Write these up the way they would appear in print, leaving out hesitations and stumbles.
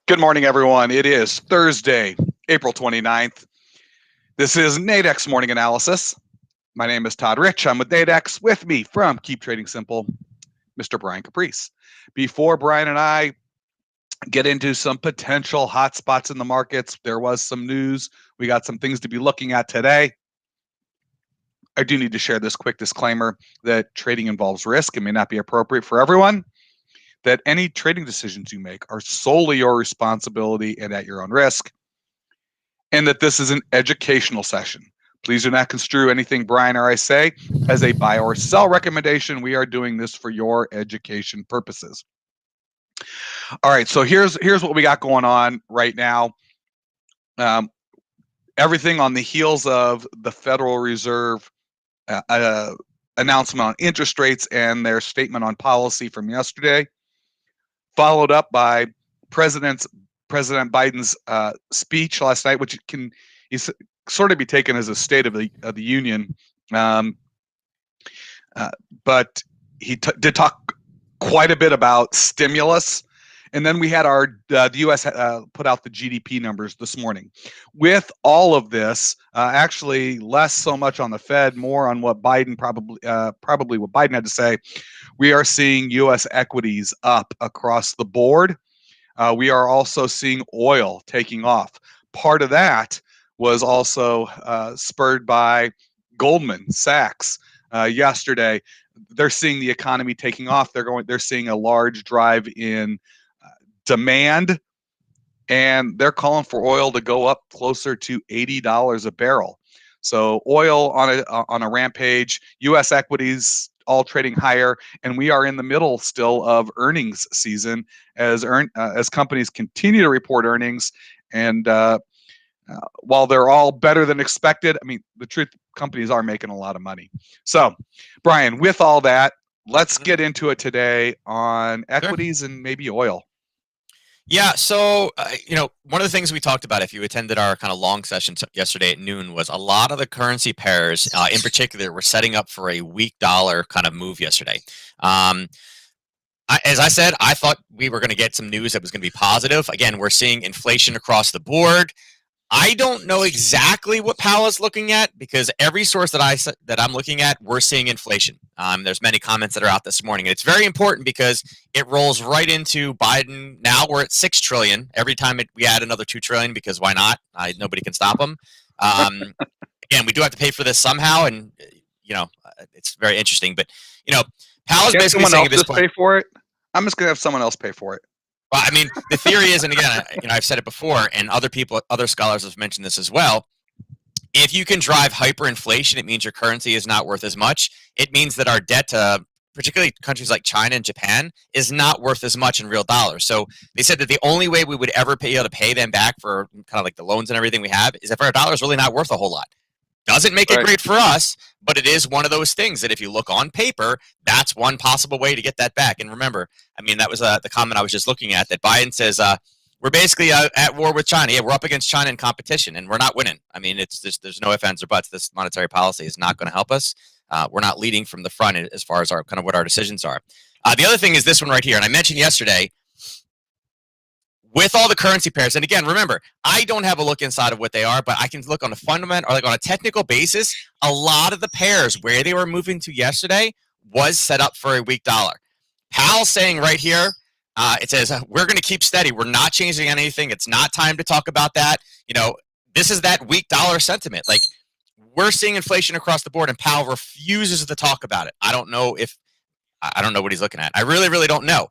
Good morning, everyone. It is Thursday, April 29th. This is Nadex Morning Analysis. My name is Todd Rich. I'm with Nadex. With me from Keep Trading Simple, Mr. Brian Caprice. Before Brian and I get into some potential hot spots in the markets, there was some news. We got some things to be looking at today. I do need to share this quick disclaimer that trading involves risk and may not be appropriate for everyone. That any trading decisions you make are solely your responsibility and at your own risk, and that this is an educational session. Please do not construe anything Brian or I say as a buy or sell recommendation. We are doing this for your education purposes. All right, so here's what we got going on right now. Everything on the heels of the Federal Reserve announcement on interest rates and their statement on policy from yesterday, followed up by President Biden's speech last night, which can sort of be taken as a State of the Union, but he did talk quite a bit about stimulus. And then we had the U.S. Put out the GDP numbers this morning. With all of this, actually less so much on the Fed, more on what Biden probably what Biden had to say. We are seeing U.S. equities up across the board. We are also seeing oil taking off. Part of that was also spurred by Goldman Sachs yesterday. They're seeing the economy taking off. They're seeing a large drive in demand, and they're calling for oil to go up closer to $80 a barrel. So oil on a rampage. U.S. equities all trading higher, and we are in the middle still of earnings season as companies continue to report earnings. And while they're all better than expected, I mean, the truth, companies are making a lot of money. So, Brian, with all that, let's get into it today on equities and maybe oil. Yeah, so, one of the things we talked about, if you attended our kind of long session yesterday at noon, was a lot of the currency pairs, in particular, were setting up for a weak dollar kind of move yesterday. As I said, I thought we were going to get some news that was going to be positive. Again, we're seeing inflation across the board. I don't know exactly what Powell is looking at, because every source that I'm looking at, we're seeing inflation. There's many comments that are out this morning. And it's very important because it rolls right into Biden. Now we're at $6 trillion. Every time we add another $2 trillion, because why not? Nobody can stop them. Again, we do have to pay for this somehow, and it's very interesting. But Powell's basically saying at this point, pay for it. I'm just gonna have someone else pay for it. Well, I mean, the theory is, and again, I've said it before, and other scholars have mentioned this as well. If you can drive hyperinflation, it means your currency is not worth as much. It means that our debt to particularly countries like China and Japan is not worth as much in real dollars. So they said that the only way we would ever be able to pay them back for kind of like the loans and everything we have is if our dollar is really not worth a whole lot. Doesn't make it great for us, but it is one of those things that if you look on paper, that's one possible way to get that back. And remember, I mean, that was the comment I was just looking at, that Biden says we're basically at war with China. Yeah, we're up against China in competition, and we're not winning. I mean, there's no ifs, ands, or buts. This monetary policy is not going to help us. We're not leading from the front as far as what our decisions are. The other thing is this one right here, and I mentioned yesterday, with all the currency pairs, and again, remember, I don't have a look inside of what they are, but I can look on a fundamental, or like on a technical basis. A lot of the pairs where they were moving to yesterday was set up for a weak dollar. Powell saying right here, it says, we're going to keep steady. We're not changing anything. It's not time to talk about that. This is that weak dollar sentiment. Like, we're seeing inflation across the board, and Powell refuses to talk about it. I don't know what he's looking at. I really, really don't know.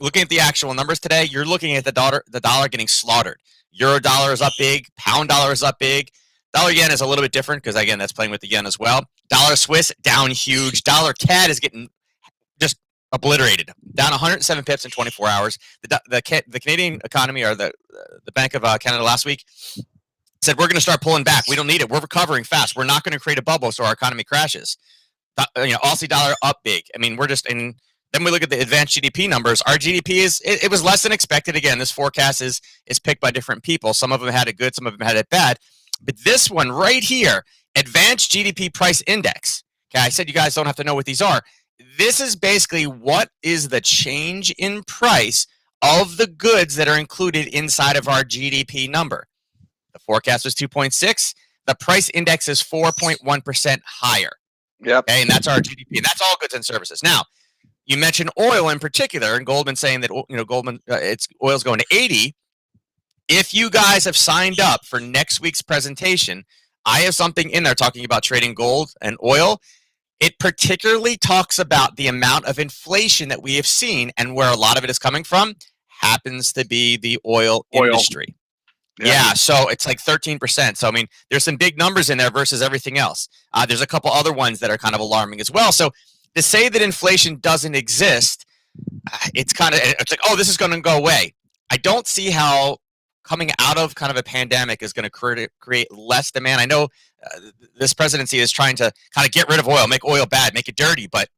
Looking at the actual numbers today, you're looking at the dollar getting slaughtered. Euro dollar is up big. Pound dollar is up big. Dollar yen is a little bit different because, again, that's playing with the yen as well. Dollar Swiss down huge. Dollar CAD is getting just obliterated, down 107 pips in 24 hours. The Canadian economy, or the Bank of Canada last week, said we're going to start pulling back. We don't need it. We're recovering fast. We're not going to create a bubble so our economy crashes. Aussie dollar up big. I mean, we're just in Then we look at the advanced GDP numbers. Our GDP it was less than expected. Again, this forecast is picked by different people. Some of them had it good, some of them had it bad. But this one right here, advanced GDP price index. Okay, I said you guys don't have to know what these are. This is basically what is the change in price of the goods that are included inside of our GDP number. The forecast was 2.6. The price index is 4.1% higher. Yep. Okay, and that's our GDP, and that's all goods and services. Now, you mentioned oil in particular, and Goldman saying that oil's going to 80. If you guys have signed up for next week's presentation, I have something in there talking about trading gold and oil. It particularly talks about the amount of inflation that we have seen, and where a lot of it is coming from happens to be the oil industry. Yeah, so it's like 13%. So, I mean, there's some big numbers in there versus everything else. There's a couple other ones that are kind of alarming as well. So to say that inflation doesn't exist, it's like, oh, this is going to go away. I don't see how coming out of kind of a pandemic is going to create less demand. I know this presidency is trying to kind of get rid of oil, make oil bad, make it dirty, but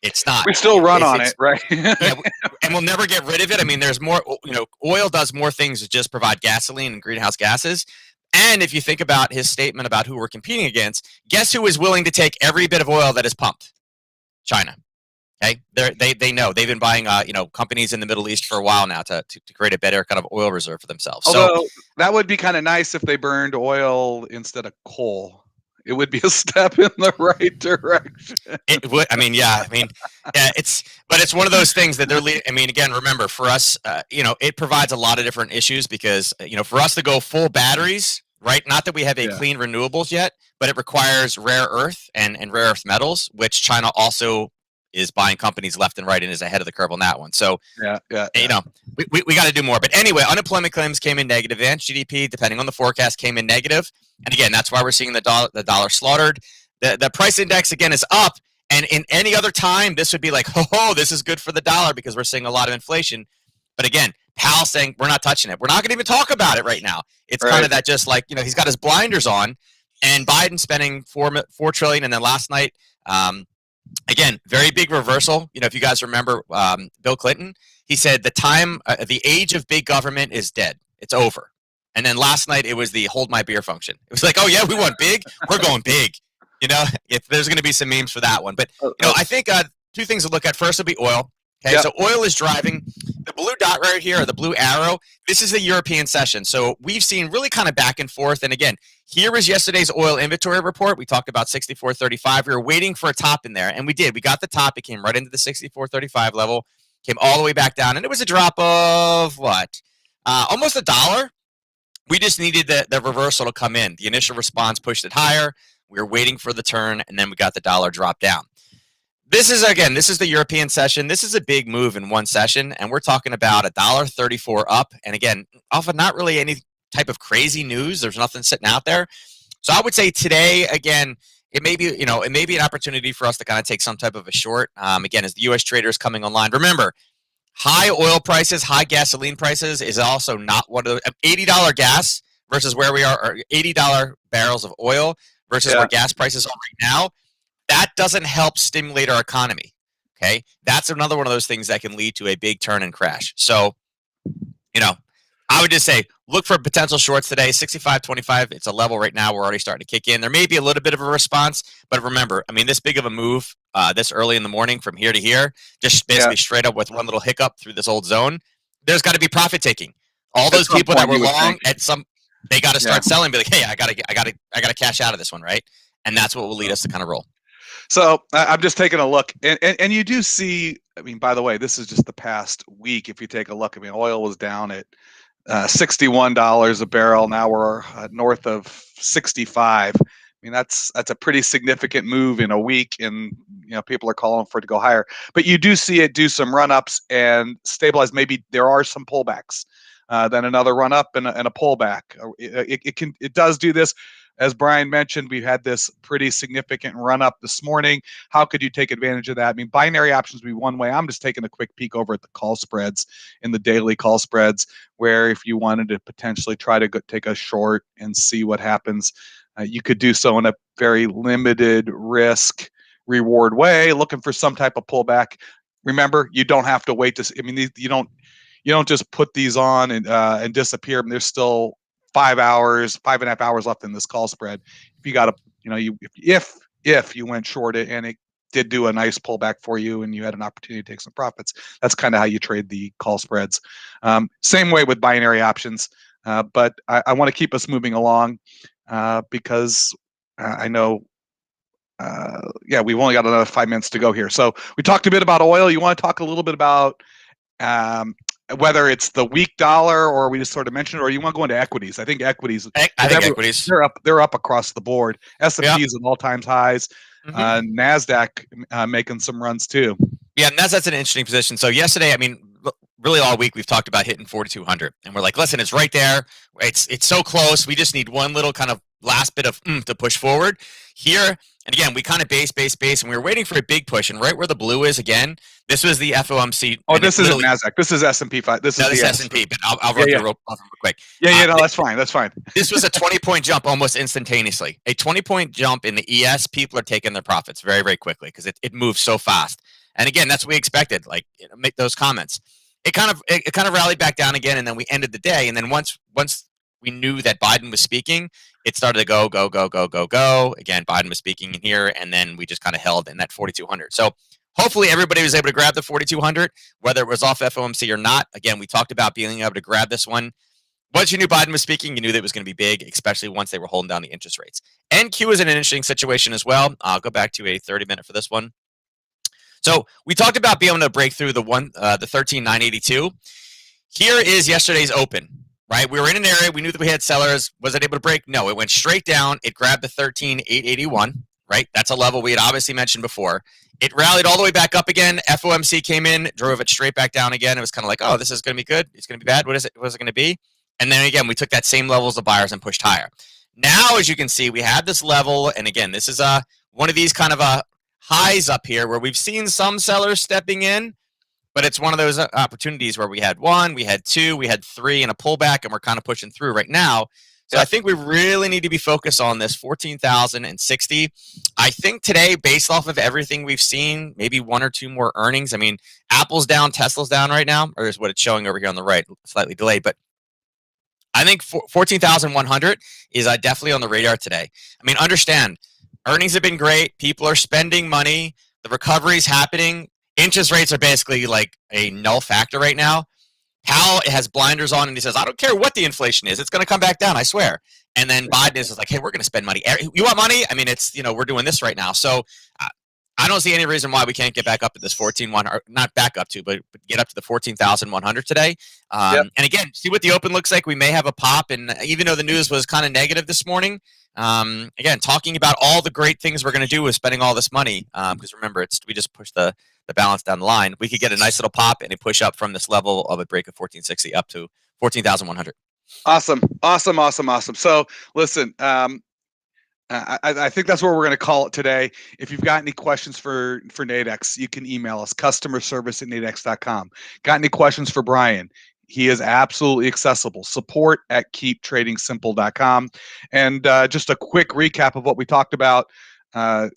it's not. We still run on it, right? Yeah, and we'll never get rid of it. I mean, there's more, oil does more things to just provide gasoline and greenhouse gases. And if you think about his statement about who we're competing against, guess who is willing to take every bit of oil that is pumped? China. Okay, they know they've been buying companies in the Middle East for a while now to create a better kind of oil reserve for themselves. Although that would be kind of nice if they burned oil instead of coal. It would be a step in the right direction. It would. I mean, yeah. I mean, it's one of those things that they're. I mean, again, remember for us, it provides a lot of different issues because for us to go full batteries, right? Not that we have a clean renewables yet, but it requires rare earth and rare earth metals, which China also is buying companies left and right and is ahead of the curve on that one. So we got to do more. But anyway, unemployment claims came in negative. Advanced GDP, depending on the forecast, came in negative. And again, that's why we're seeing the dollar slaughtered. The price index again is up. And in any other time, this would be like, this is good for the dollar because we're seeing a lot of inflation. But again, Powell saying we're not touching it. We're not going to even talk about it right now. It's kind of that just like he's got his blinders on, and Biden spending $4 trillion, and then last night. Again, very big reversal. If you guys remember Bill Clinton, he said the age of big government is dead. It's over. And then last night it was the hold my beer function. It was like, oh yeah, we want big. We're going big. If there's going to be some memes for that one. But I think two things to look at. First will be oil. Okay, so oil is driving. The blue dot right here, or the blue arrow, this is the European session. So we've seen really kind of back and forth. And again, here was yesterday's oil inventory report. We talked about 64.35. We were waiting for a top in there, and we did. We got the top. It came right into the 64.35 level, came all the way back down, and it was a drop of what? Almost $1. We just needed the reversal to come in. The initial response pushed it higher. We were waiting for the turn, and then we got the dollar drop down. This is the European session. This is a big move in one session, and we're talking about $1.34 up. And again, off of not really any type of crazy news. There's nothing sitting out there. So I would say today, again, it may be an opportunity for us to kind of take some type of a short. Again, as the U.S. traders coming online. Remember, high oil prices, high gasoline prices is also not one of the $80 gas versus where we are, or $80 barrels of oil versus where gas prices are right now. That doesn't help stimulate our economy, okay? That's another one of those things that can lead to a big turn and crash. So, I would just say look for potential shorts today, 65.25. It's a level right now. We're already starting to kick in. There may be a little bit of a response, but remember, I mean, this big of a move this early in the morning from here to here, just basically straight up with one little hiccup through this old zone, there's got to be profit taking. All those people that were long they got to start selling. Be like, hey, I gotta cash out of this one, right? And that's what will lead us to kind of roll. So I'm just taking a look, and you do see. I mean, by the way, this is just the past week. If you take a look, I mean, oil was down at $61 a barrel. Now we're north of 65. I mean, that's a pretty significant move in a week, and people are calling for it to go higher. But you do see it do some run-ups and stabilize. Maybe there are some pullbacks, then another run-up and a pullback. It does do this. As Brian mentioned, we had this pretty significant run-up this morning. How could you take advantage of that? I mean, binary options would be one way. I'm just taking a quick peek over at the call spreads, in the daily call spreads, where if you wanted to potentially try to take a short and see what happens, you could do so in a very limited risk reward way, looking for some type of pullback. remember, you don't have to wait to. I mean, you don't just put these on and disappear. There's still 5 hours, 5.5 hours left in this call spread. If you got to, if you went short it and it did do a nice pullback for you and you had an opportunity to take some profits, that's kind of how you trade the call spreads. Same way with binary options, but I want to keep us moving along because I know. We've only got another 5 minutes to go here. So we talked a bit about oil. You want to talk a little bit about um, whether it's the weak dollar or we just sort of mentioned it, or you want to go into equities? I think equities. I think equities. They're up across the board. S&P is at all-time highs. Nasdaq making some runs too. Yeah, Nasdaq's an interesting position. So yesterday, I mean, really all week we've talked about hitting 4,200, and we're like, listen, it's right there. It's so close. We just need one little kind of last bit of to push forward here. And again, we kind of base, and we were waiting for a big push. And right where the blue is again, this was the FOMC. Oh, this isn't Nasdaq. This is S&P 5. This is the S&P. But I'll run through real quick. No, that's fine. That's fine. This was a 20-point jump almost instantaneously. A 20-point jump in the ES. People are taking their profits very, very quickly because it moves so fast. And again, that's what we expected. Like, make those comments. It kind of rallied back down again, and then we ended the day. And then once we knew that Biden was speaking, it started to go. Again, Biden was speaking in here, and then we just kind of held in that 4,200. So hopefully everybody was able to grab the 4,200, whether it was off FOMC or not. Again, we talked about being able to grab this one. Once you knew Biden was speaking, you knew that it was going to be big, especially once they were holding down the interest rates. NQ is in an interesting situation as well. I'll go back to a 30-minute for this one. So we talked about being able to break through the 13,982. Here is yesterday's open, right? We were in an area. We knew that we had sellers. Was it able to break? No, it went straight down. It grabbed the 13,881, right? That's a level we had obviously mentioned before. It rallied all the way back up again. FOMC came in, drove it straight back down again. It was kind of like, oh, this is going to be good. It's going to be bad. What is it? What is it going to be? And then again, we took that same levels of buyers and pushed higher. Now, as you can see, we had this level. And again, this is one of these kind of highs up here where we've seen some sellers stepping in, but it's one of those opportunities where we had one, we had two, we had three, and a pullback, and we're kind of pushing through right now. So I think we really need to be focused on this 14,060. I think today, based off of everything we've seen, maybe one or two more earnings. I mean, Apple's down, Tesla's down right now, or is what it's showing over here on the right, slightly delayed, but I think 14,100 is definitely on the radar today. I mean, understand, earnings have been great. People are spending money. The recovery is happening. Interest rates are basically like a null factor right now. Powell has blinders on and he says, I don't care what the inflation is. It's going to come back down, I swear. And then Biden is like, hey, we're going to spend money. You want money? I mean, it's, we're doing this right now. So I don't see any reason why we can't get back up to this 14,100, not back up to, but get up to the 14,100 today. And again, see what the open looks like. We may have a pop. And even though the news was kind of negative this morning, again, talking about all the great things we're going to do with spending all this money. Because remember, we just push the balance down the line. We could get a nice little pop and a push up from this level of a break of 1460 up to 14,100. Awesome. So listen, I think that's where we're going to call it today. If you've got any questions for Nadex, you can email us, customerservice@nadex.com. Got any questions for Brian? He is absolutely accessible. support@keeptradingsimple.com. And just a quick recap of what we talked about. The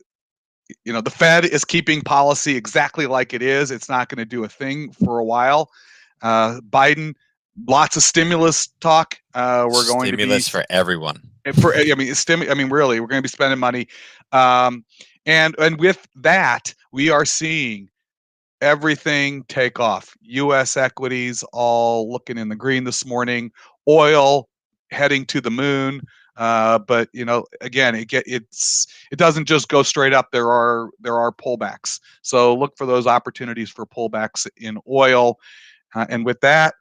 Fed is keeping policy exactly like it is. It's not going to do a thing for a while. Biden, lots of stimulus talk. We're going to be stimulus for everyone. Really, we're going to be spending money, and with that, we are seeing everything take off. U.S. equities all looking in the green this morning. Oil heading to the moon. But again, it doesn't just go straight up. There are pullbacks. So look for those opportunities for pullbacks in oil. And with that,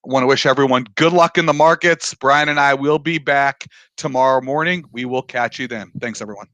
I want to wish everyone good luck in the markets. Brian and I will be back tomorrow morning. We will catch you then. Thanks, everyone.